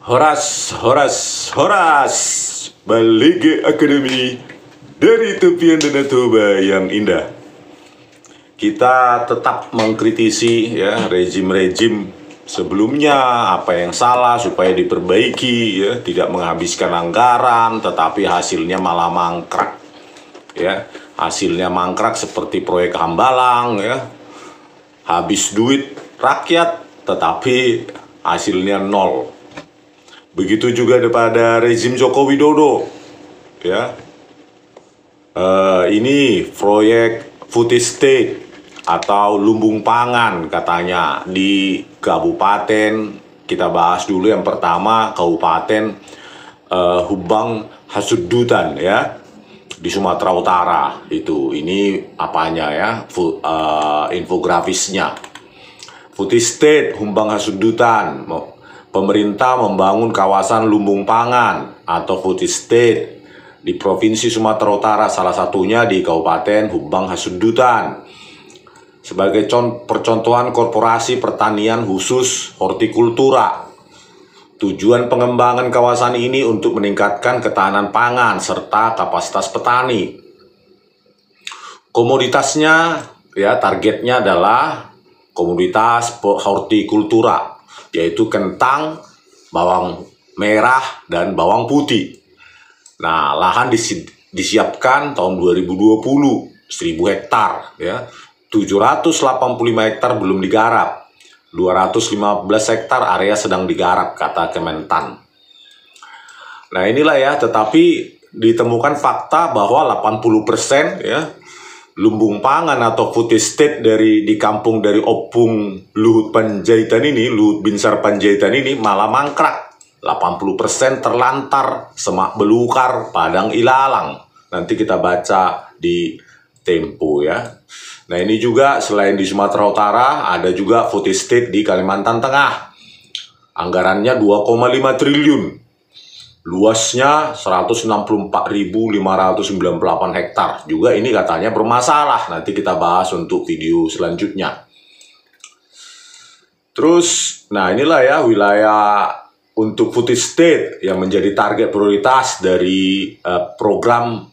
Horas, Horas, Horas, Balige Akademi dari tepian Danau Toba yang indah. Kita tetap mengkritisi ya rezim-rezim sebelumnya, apa yang salah supaya diperbaiki ya, tidak menghabiskan anggaran tetapi hasilnya malah mangkrak. Ya, hasilnya mangkrak seperti proyek Hambalang ya. Habis duit rakyat tetapi hasilnya nol. Begitu juga pada rezim Joko Widodo ya. Ini proyek food estate atau lumbung pangan katanya di kabupaten. Kita bahas dulu yang pertama, Kabupaten Hubang Hasudutan ya, di Sumatera Utara. Ini apanya ya, infografisnya. Food estate Humbang Hasudutan, pemerintah membangun kawasan lumbung pangan atau food estate di Provinsi Sumatera Utara, salah satunya di Kabupaten Hubang Hasudutan, sebagai percontohan korporasi pertanian khusus hortikultura. Tujuan pengembangan kawasan ini untuk meningkatkan ketahanan pangan serta kapasitas petani. Komoditasnya ya, targetnya adalah komoditas hortikultura, yaitu kentang, bawang merah, dan bawang putih. Nah, lahan disiapkan tahun 2020 1000 hektar ya. 785 hektar belum digarap. 215 hektar area sedang digarap, kata Kementan. Nah, inilah ya, tetapi ditemukan fakta bahwa 80% ya lumbung pangan atau food estate di kampung dari Opung Luhut Panjaitan ini, Luhut Binsar Panjaitan ini malah mangkrak. 80% terlantar, semak belukar, padang ilalang. Nanti kita baca di Tempo ya. Nah, ini juga selain di Sumatera Utara, ada juga food estate di Kalimantan Tengah. Anggarannya 2,5 triliun. Luasnya 164.598 hektar. Juga ini katanya bermasalah. Nanti kita bahas untuk video selanjutnya. Terus, nah inilah ya wilayah untuk food estate yang menjadi target prioritas dari program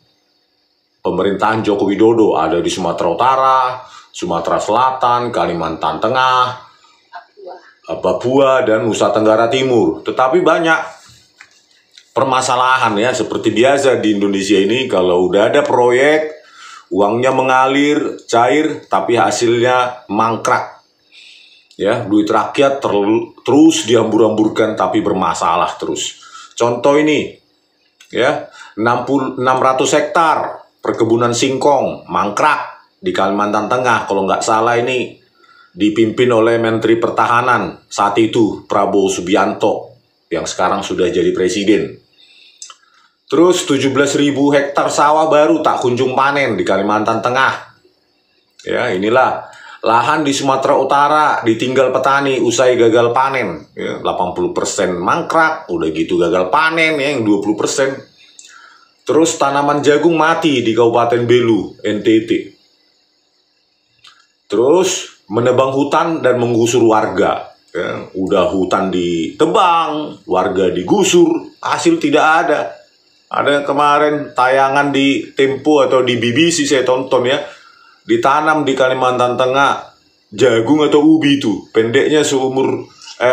pemerintahan Joko Widodo. Ada di Sumatera Utara, Sumatera Selatan, Kalimantan Tengah, Papua, dan Nusa Tenggara Timur. Tetapi banyak permasalahan ya, seperti biasa di Indonesia ini, kalau udah ada proyek, uangnya mengalir, cair, tapi hasilnya mangkrak. Ya, duit rakyat terus dihambur-hamburkan tapi bermasalah terus. Contoh ini, ya, 600 hektar perkebunan singkong mangkrak di Kalimantan Tengah. Kalau nggak salah ini dipimpin oleh Menteri Pertahanan saat itu, Prabowo Subianto, yang sekarang sudah jadi presiden. Terus 17.000 hektar sawah baru tak kunjung panen di Kalimantan Tengah. Ya, inilah lahan di Sumatera Utara ditinggal petani usai gagal panen. Ya, 80% mangkrak, udah gitu gagal panen ya, yang 20%. Terus tanaman jagung mati di Kabupaten Belu, NTT. Terus menebang hutan dan menggusur warga. Ya, udah hutan ditebang, warga digusur, hasil tidak ada. Ada kemarin tayangan di Tempo atau di BBC saya tonton ya, ditanam di Kalimantan Tengah jagung atau ubi itu, pendeknya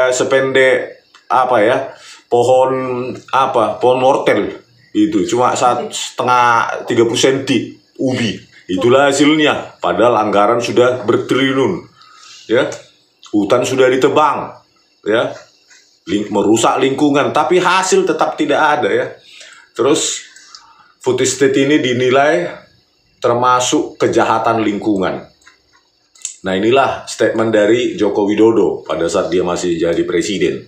sependek apa ya, pohon mortel itu, cuma 1,5 30 cm ubi. Itulah hasilnya, padahal anggaran sudah bertriliun ya, hutan sudah ditebang ya, merusak lingkungan, tapi hasil tetap tidak ada ya. Terus food estate ini dinilai termasuk kejahatan lingkungan. Nah, inilah statement dari Joko Widodo pada saat dia masih jadi presiden.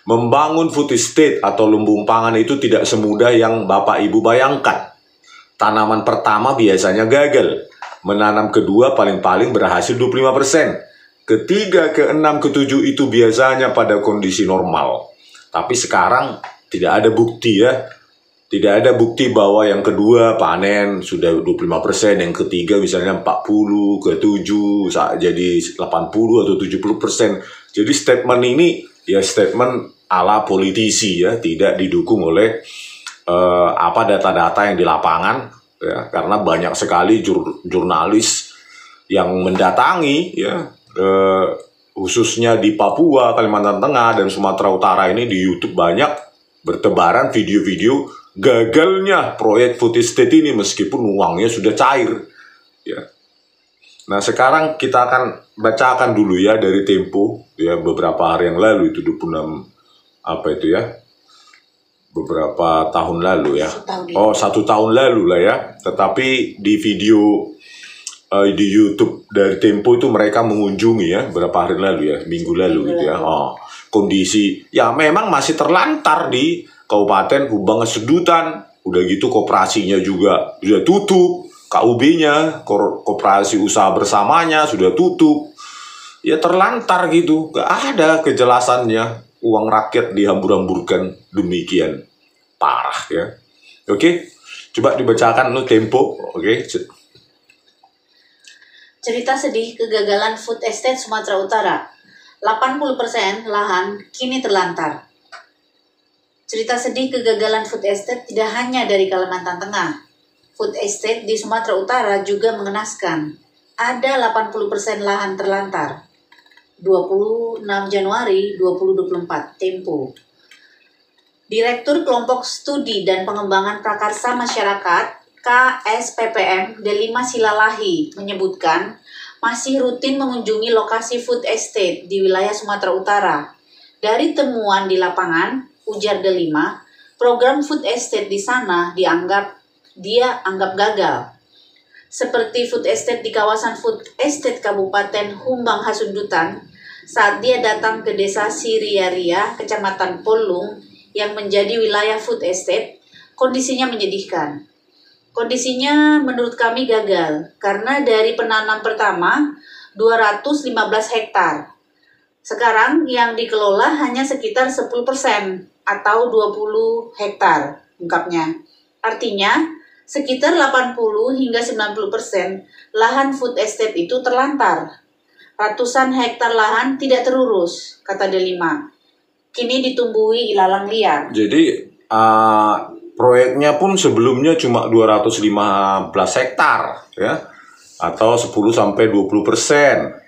Membangun food estate atau lumbung pangan itu tidak semudah yang Bapak Ibu bayangkan. Tanaman pertama biasanya gagal. Menanam kedua paling-paling berhasil 25%. Ketiga, keenam, ketujuh itu biasanya pada kondisi normal. Tapi sekarang tidak ada bukti ya. Tidak ada bukti bahwa yang kedua panen sudah 25%, yang ketiga misalnya 40, ke-7 jadi 80 atau 70%. Jadi statement ini ya statement ala politisi ya, tidak didukung oleh data-data yang di lapangan ya, karena banyak sekali jurnalis yang mendatangi ya, khususnya di Papua, Kalimantan Tengah, dan Sumatera Utara ini di YouTube banyak bertebaran video-video gagalnya proyek food estate ini meskipun uangnya sudah cair. Ya. Nah sekarang kita akan bacakan dulu ya dari Tempo ya, beberapa hari yang lalu itu 26 beberapa tahun lalu ya. Satu tahun lalu lah ya. Tetapi di video di YouTube dari Tempo itu mereka mengunjungi ya beberapa hari lalu ya, minggu lalu gitu ya. Kondisi ya memang masih terlantar di Kabupaten Hubang Sedutan. Udah gitu koperasinya juga sudah tutup, KUB-nya, koperasi usaha bersamanya sudah tutup. Ya terlantar gitu, gak ada kejelasannya. Uang rakyat dihambur-hamburkan demikian parah ya. Oke, coba dibacakan lu Tempo. Oke. Cerita sedih kegagalan food estate Sumatera Utara. 80% lahan kini terlantar. Cerita sedih kegagalan food estate tidak hanya dari Kalimantan Tengah. Food estate di Sumatera Utara juga mengenaskan. Ada 80% lahan terlantar. 26 Januari 2024, Tempo. Direktur Kelompok Studi dan Pengembangan Prakarsa Masyarakat KSPPM Delima Silalahi menyebutkan masih rutin mengunjungi lokasi food estate di wilayah Sumatera Utara. Dari temuan di lapangan, ujar Delima, program food estate di sana dia anggap gagal. Seperti food estate di kawasan food estate Kabupaten Humbang Hasundutan, saat dia datang ke desa Siriaria, Kecamatan Polung, yang menjadi wilayah food estate, kondisinya menyedihkan. Kondisinya menurut kami gagal, karena dari penanam pertama 215 hektar. Sekarang yang dikelola hanya sekitar 10% atau 20 hektar, ungkapnya. Artinya, sekitar 80 hingga 90% lahan food estate itu terlantar. Ratusan hektar lahan tidak terurus, kata Delima. Kini ditumbuhi ilalang liar. Jadi proyeknya pun sebelumnya cuma 215 hektar ya, atau 10-20%.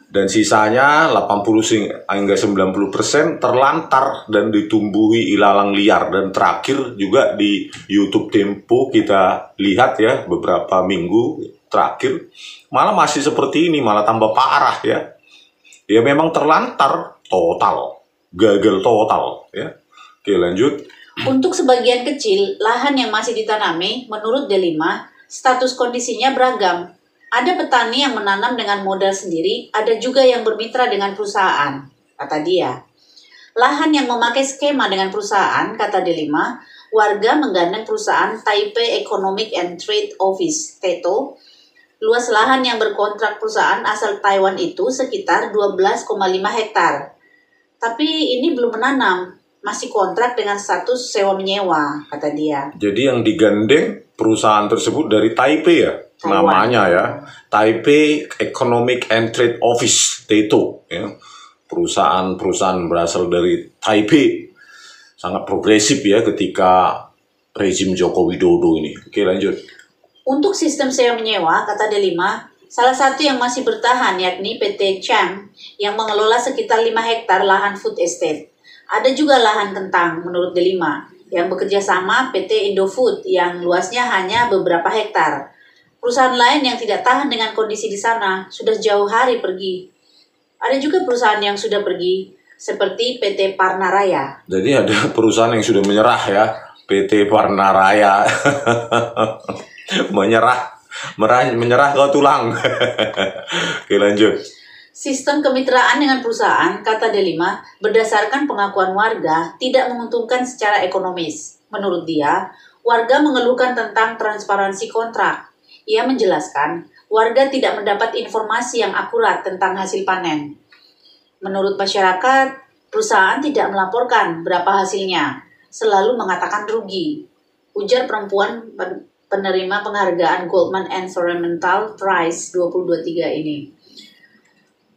Dan sisanya 80 hingga 90% terlantar dan ditumbuhi ilalang liar. Dan terakhir juga di YouTube Tempo kita lihat ya, beberapa minggu terakhir malah masih seperti ini, malah tambah parah ya. Ya memang terlantar total, gagal total ya. Oke, lanjut. Untuk sebagian kecil lahan yang masih ditanami, menurut Delima, status kondisinya beragam. Ada petani yang menanam dengan modal sendiri, ada juga yang bermitra dengan perusahaan, kata dia. Lahan yang memakai skema dengan perusahaan, kata Delima, warga menggandeng perusahaan Taipei Economic and Trade Office, TETO. Luas lahan yang berkontrak perusahaan asal Taiwan itu sekitar 12,5 hektar. Tapi ini belum menanam, masih kontrak dengan status sewa-menyewa, kata dia. Jadi yang digandeng perusahaan tersebut dari Taipei ya? Taiwan. Namanya ya, Taipei Economic and Trade Office, TETO ya. Perusahaan berasal dari Taipei. Sangat progresif ya ketika rezim Joko Widodo ini. Oke, lanjut. Untuk sistem sewa-menyewa, kata Delima, salah satu yang masih bertahan yakni PT Cham yang mengelola sekitar 5 hektar lahan food estate. Ada juga lahan kentang menurut Delima yang bekerja sama PT Indofood yang luasnya hanya beberapa hektar. Perusahaan lain yang tidak tahan dengan kondisi di sana sudah jauh hari pergi. Ada juga perusahaan yang sudah pergi, seperti PT Parnaraya. Jadi ada perusahaan yang sudah menyerah ya, PT Parnaraya. menyerah ke tulang. Oke, lanjut. Sistem kemitraan dengan perusahaan, kata Delima, berdasarkan pengakuan warga, tidak menguntungkan secara ekonomis. Menurut dia, warga mengeluhkan tentang transparansi kontrak. Ia menjelaskan, warga tidak mendapat informasi yang akurat tentang hasil panen. Menurut masyarakat, perusahaan tidak melaporkan berapa hasilnya, selalu mengatakan rugi. Ujar perempuan penerima penghargaan Goldman Environmental Prize 2023 ini.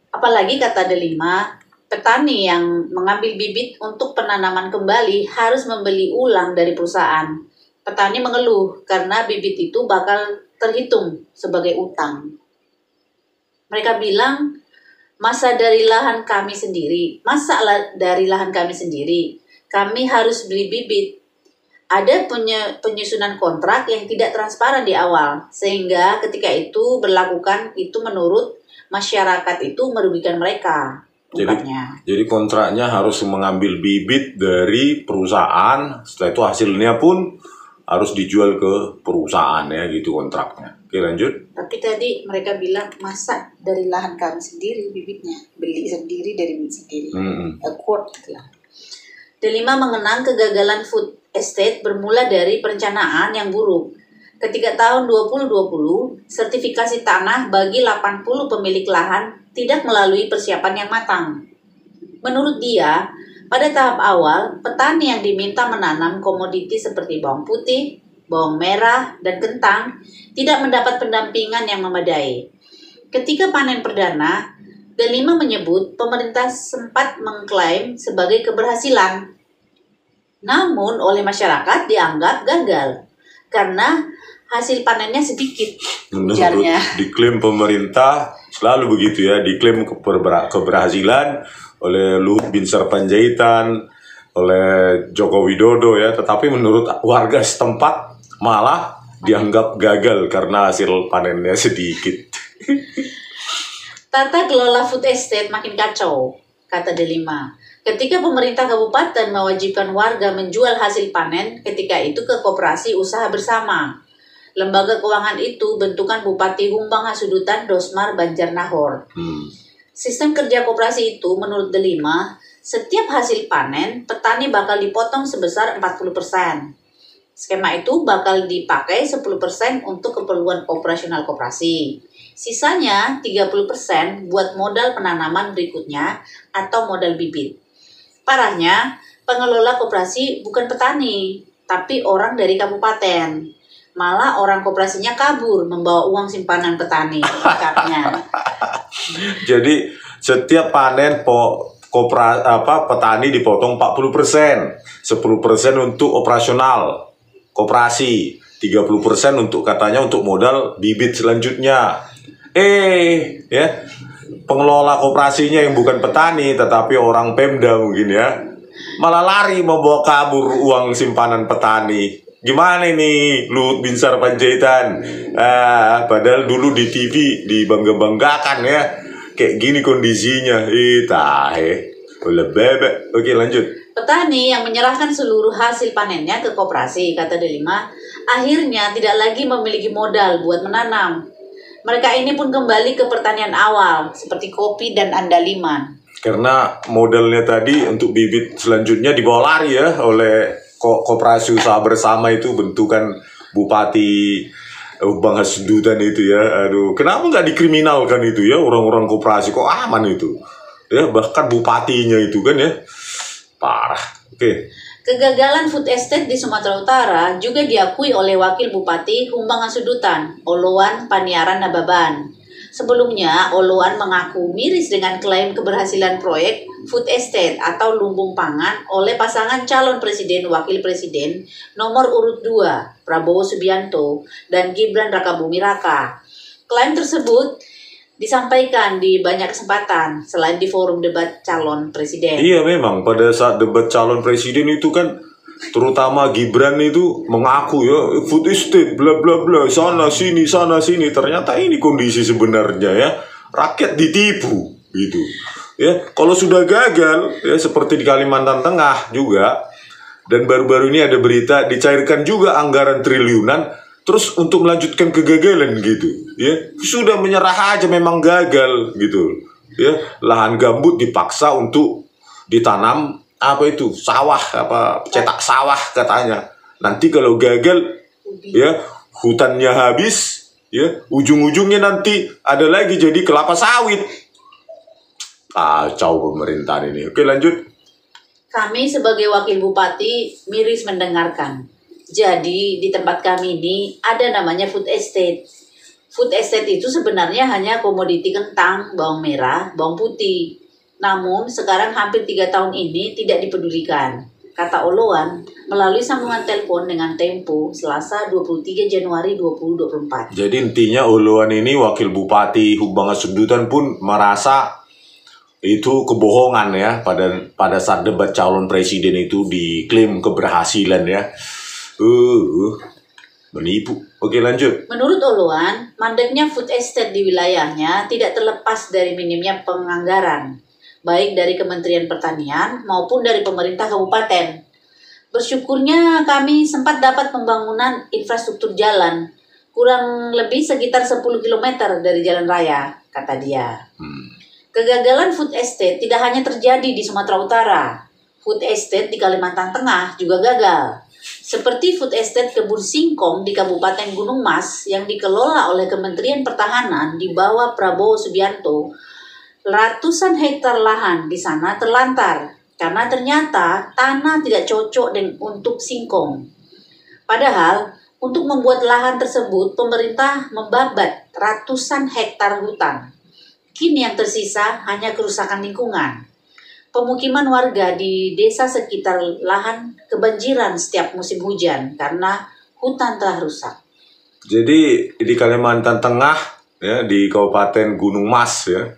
Apalagi kata Delima, Petani yang mengambil bibit untuk penanaman kembali harus membeli ulang dari perusahaan. Petani mengeluh karena bibit itu bakal terhitung sebagai utang. Mereka bilang, masa dari lahan kami sendiri, kami harus beli bibit. Ada penyusunan kontrak yang tidak transparan di awal, sehingga ketika itu berlakukan itu menurut masyarakat itu merugikan mereka. Jadi kontraknya harus mengambil bibit dari perusahaan, setelah itu hasilnya pun harus dijual ke perusahaan ya, gitu kontraknya. Oke, lanjut. Tapi tadi mereka bilang, masa dari lahan kami sendiri bibitnya, beli sendiri dari bibit sendiri. Accord lah. Delima mengenang kegagalan food estate bermula dari perencanaan yang buruk. Ketika tahun 2020, sertifikasi tanah bagi 80 pemilik lahan tidak melalui persiapan yang matang. Menurut dia, pada tahap awal, petani yang diminta menanam komoditi seperti bawang putih, bawang merah, dan kentang tidak mendapat pendampingan yang memadai. Ketika panen perdana, Delima menyebut pemerintah sempat mengklaim sebagai keberhasilan. Namun oleh masyarakat dianggap gagal karena hasil panennya sedikit. Menurut diklaim pemerintah selalu begitu ya, diklaim keberhasilan oleh Luhut Binsar Panjaitan, oleh Joko Widodo ya, tetapi menurut warga setempat malah dianggap gagal karena hasil panennya sedikit. Tata kelola food estate makin kacau, kata Delima. Ketika pemerintah kabupaten mewajibkan warga menjual hasil panen, ketika itu ke koperasi usaha bersama. Lembaga keuangan itu bentukan Bupati Humbang Hasudutan Dosmar Banjarnahor. Sistem kerja koperasi itu menurut Delima, setiap hasil panen, petani bakal dipotong sebesar 40%. Skema itu bakal dipakai 10% untuk keperluan operasional koperasi. Sisanya 30% buat modal penanaman berikutnya atau modal bibit. Parahnya, pengelola koperasi bukan petani, tapi orang dari kabupaten. Malah orang koperasinya kabur membawa uang simpanan petani. Jadi setiap panen petani dipotong 40%, 10% untuk operasional koperasi, 30% untuk katanya untuk modal bibit selanjutnya. Ya, pengelola koperasinya yang bukan petani tetapi orang Pemda mungkin ya, malah lari membawa kabur uang simpanan petani. Gimana ini Luhut Binsar Panjaitan? Padahal dulu di TV dibangga-banggakan ya, kayak gini kondisinya. Boleh bebek. Oke, lanjut. Petani yang menyerahkan seluruh hasil panennya ke koperasi, kata Delima, akhirnya tidak lagi memiliki modal buat menanam. Mereka ini pun kembali ke pertanian awal, seperti kopi dan andaliman. Karena modalnya tadi untuk bibit selanjutnya dibawa lari ya oleh koperasi usaha bersama itu, bentukan Bupati Humbang Hasudutan itu ya. Aduh, kenapa nggak dikriminalkan itu ya orang-orang koperasi, kok aman itu ya, bahkan bupatinya itu kan ya, parah. Oke. Kegagalan food estate di Sumatera Utara juga diakui oleh Wakil Bupati Humbang Hasudutan, Oloan Paniaran Nababan. Sebelumnya, Oloan mengaku miris dengan klaim keberhasilan proyek food estate atau lumbung pangan oleh pasangan calon presiden wakil presiden nomor urut 2, Prabowo Subianto dan Gibran Rakabuming Raka. Klaim tersebut disampaikan di banyak kesempatan selain di forum debat calon presiden. Iya, memang pada saat debat calon presiden itu kan terutama Gibran itu mengaku ya food estate bla bla bla, sana sini. Ternyata ini kondisi sebenarnya ya, rakyat ditipu gitu ya. Kalau sudah gagal ya seperti di Kalimantan Tengah juga, dan baru-baru ini ada berita dicairkan juga anggaran triliunan terus untuk melanjutkan kegagalan gitu ya, sudah menyerah aja memang gagal gitu ya. Lahan gambut dipaksa untuk ditanam sawah, cetak sawah katanya. Nanti kalau gagal ya, hutannya habis ya, ujung-ujungnya nanti ada lagi jadi kelapa sawit. Kacau pemerintahan ini. Oke, lanjut. Kami sebagai wakil bupati miris mendengarkan. Jadi di tempat kami ini ada namanya food estate. Food estate itu sebenarnya hanya komoditi kentang, bawang merah, bawang putih. Namun sekarang hampir 3 tahun ini tidak dipedulikan, kata Oloan melalui sambungan telepon dengan Tempo Selasa 23 Januari 2024. Jadi intinya Oloan ini wakil bupati Hubanga Sundutan pun merasa itu kebohongan ya pada saat debat calon presiden itu diklaim keberhasilan ya. Menipu. Oke, lanjut. Menurut Oloan, mandeknya food estate di wilayahnya tidak terlepas dari minimnya penganggaran, baik dari Kementerian Pertanian maupun dari pemerintah kabupaten. Bersyukurnya kami sempat dapat pembangunan infrastruktur jalan, kurang lebih sekitar 10 km dari jalan raya, kata dia. Kegagalan food estate tidak hanya terjadi di Sumatera Utara. Food estate di Kalimantan Tengah juga gagal. Seperti food estate Kebun Singkong di Kabupaten Gunung Mas yang dikelola oleh Kementerian Pertahanan di bawah Prabowo Subianto, ratusan hektar lahan di sana terlantar karena ternyata tanah tidak cocok untuk singkong. Padahal untuk membuat lahan tersebut pemerintah membabat ratusan hektar hutan. Kini yang tersisa hanya kerusakan lingkungan. Pemukiman warga di desa sekitar lahan kebanjiran setiap musim hujan karena hutan telah rusak. Jadi di Kalimantan Tengah ya, di Kabupaten Gunung Mas ya,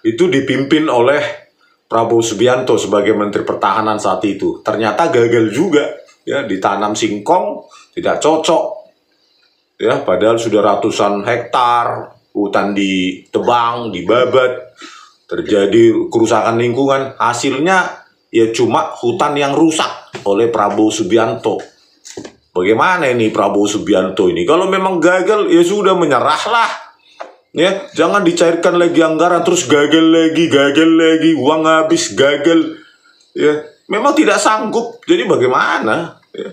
itu dipimpin oleh Prabowo Subianto sebagai Menteri Pertahanan saat itu. Ternyata gagal juga ya, ditanam singkong tidak cocok. Ya, padahal sudah ratusan hektar hutan ditebang, dibabat. Terjadi kerusakan lingkungan, hasilnya ya cuma hutan yang rusak oleh Prabowo Subianto. Bagaimana ini Prabowo Subianto ini? Kalau memang gagal ya sudah menyerahlah. Ya, jangan dicairkan lagi anggaran terus gagal lagi, uang habis, gagal. Ya, memang tidak sanggup. Jadi bagaimana? Ya.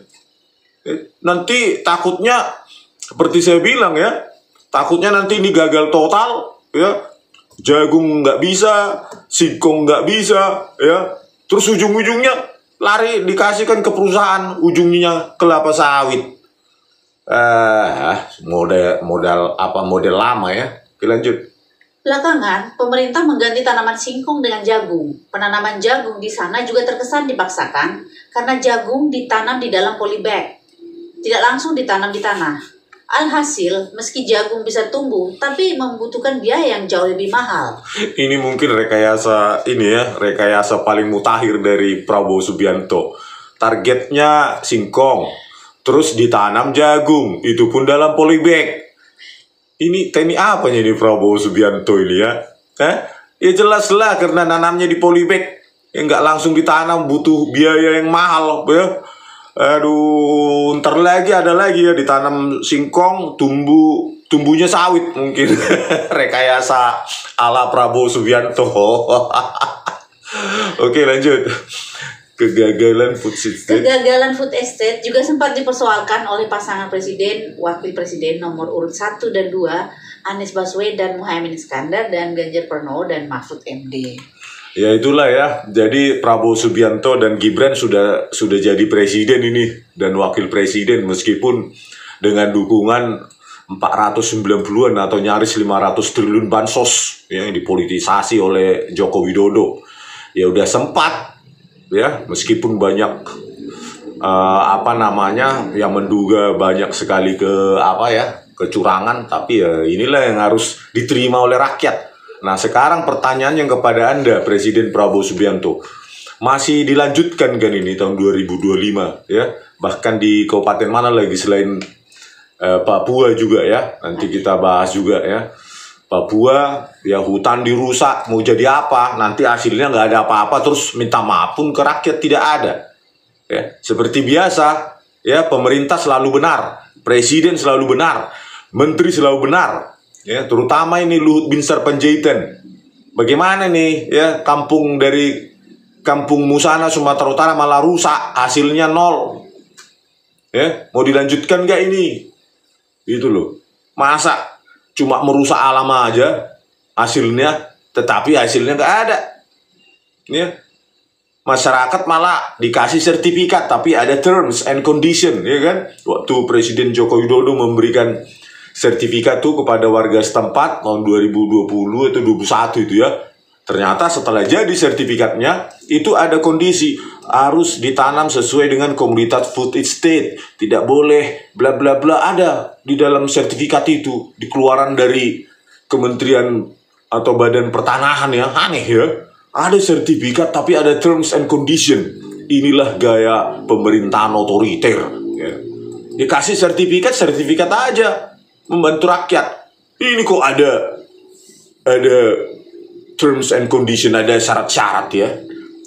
Nanti takutnya seperti saya bilang ya, takutnya nanti ini gagal total ya. Jagung nggak bisa, singkong nggak bisa, ya. Terus ujung-ujungnya lari dikasihkan ke perusahaan, ujungnya kelapa sawit. Model lama ya. Oke, lanjut. Belakangan, pemerintah mengganti tanaman singkong dengan jagung. Penanaman jagung di sana juga terkesan dipaksakan karena jagung ditanam di dalam polybag, tidak langsung ditanam di tanah. Alhasil, meski jagung bisa tumbuh, tapi membutuhkan biaya yang jauh lebih mahal. Ini mungkin rekayasa paling mutakhir dari Prabowo Subianto. Targetnya singkong, terus ditanam jagung, itu pun dalam polybag. Ini teknik apanya ini Prabowo Subianto ini ya? Ya jelas lah karena nanamnya di polybag, yang nggak langsung ditanam butuh biaya yang mahal ya. Aduh, ntar lagi ada lagi ya ditanam singkong, tumbuhnya sawit mungkin. Rekayasa ala Prabowo Subianto. Oke, lanjut. Kegagalan food estate juga sempat dipersoalkan oleh pasangan presiden, wakil presiden nomor urut 1 dan 2, Anies Baswedan, Muhaimin Iskandar, dan Ganjar Pranowo dan Mahfud MD. Ya itulah ya, jadi Prabowo Subianto dan Gibran sudah jadi presiden ini dan wakil presiden meskipun dengan dukungan 490-an atau nyaris 500 triliun bansos ya, yang dipolitisasi oleh Joko Widodo. Ya udah sempat ya, meskipun banyak yang menduga banyak sekali kecurangan, tapi ya inilah yang harus diterima oleh rakyat. Nah, sekarang pertanyaannya kepada Anda, Presiden Prabowo Subianto, masih dilanjutkan kan ini tahun 2025 ya? Bahkan di kabupaten mana lagi selain Papua juga ya? Nanti kita bahas juga ya. Papua ya, hutan dirusak, mau jadi apa? Nanti hasilnya nggak ada apa-apa, terus minta maaf pun ke rakyat tidak ada. Ya, seperti biasa ya, pemerintah selalu benar, presiden selalu benar, menteri selalu benar. Ya, terutama ini Luhut Binsar Panjaitan. Bagaimana nih ya, kampung Musana Sumatera Utara malah rusak, hasilnya nol. Ya, mau dilanjutkan nggak ini? Itu loh. Masa cuma merusak alam aja hasilnya, tetapi hasilnya nggak ada. Ya. Masyarakat malah dikasih sertifikat, tapi ada terms and condition, ya kan? Waktu Presiden Joko Widodo memberikan sertifikat tuh kepada warga setempat tahun 2020 atau 2021 itu ya, Ternyata setelah jadi sertifikatnya, itu ada kondisi harus ditanam sesuai dengan komunitas food estate. Tidak boleh bla bla bla, ada di dalam sertifikat itu, dikeluaran dari Kementerian atau Badan Pertanahan ya. Aneh ya. Ada sertifikat tapi ada terms and condition. Inilah gaya pemerintahan otoriter ya. Dikasih sertifikat aja, membantu rakyat. Ini kok ada terms and condition, ada syarat-syarat ya.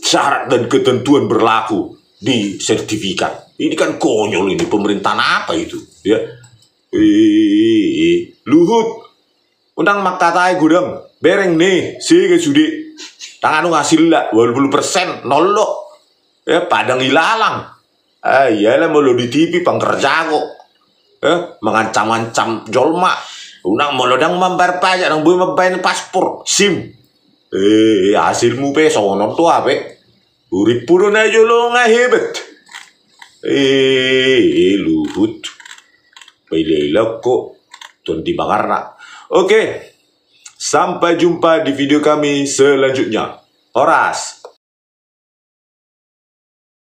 Syarat dan ketentuan berlaku di sertifikat. Ini kan konyol ini, pemerintahan apa itu ya. Luhut undang maktatai gudang bereng nih sih sudi tangan ngasil lah 20% nolok ya, padang ilalang. Iyalah mau lo di TV pangkerja kok mengancam-ancam jolma. Unang mau lo dang membayar pajak, nang boleh membayar paspor SIM. Hasilmu pe sono to ape. Urip puro na yo lo nga hebet. Luhut. Pailela kok tuan di Bakarna. Oke. Sampai jumpa di video kami selanjutnya. Horas.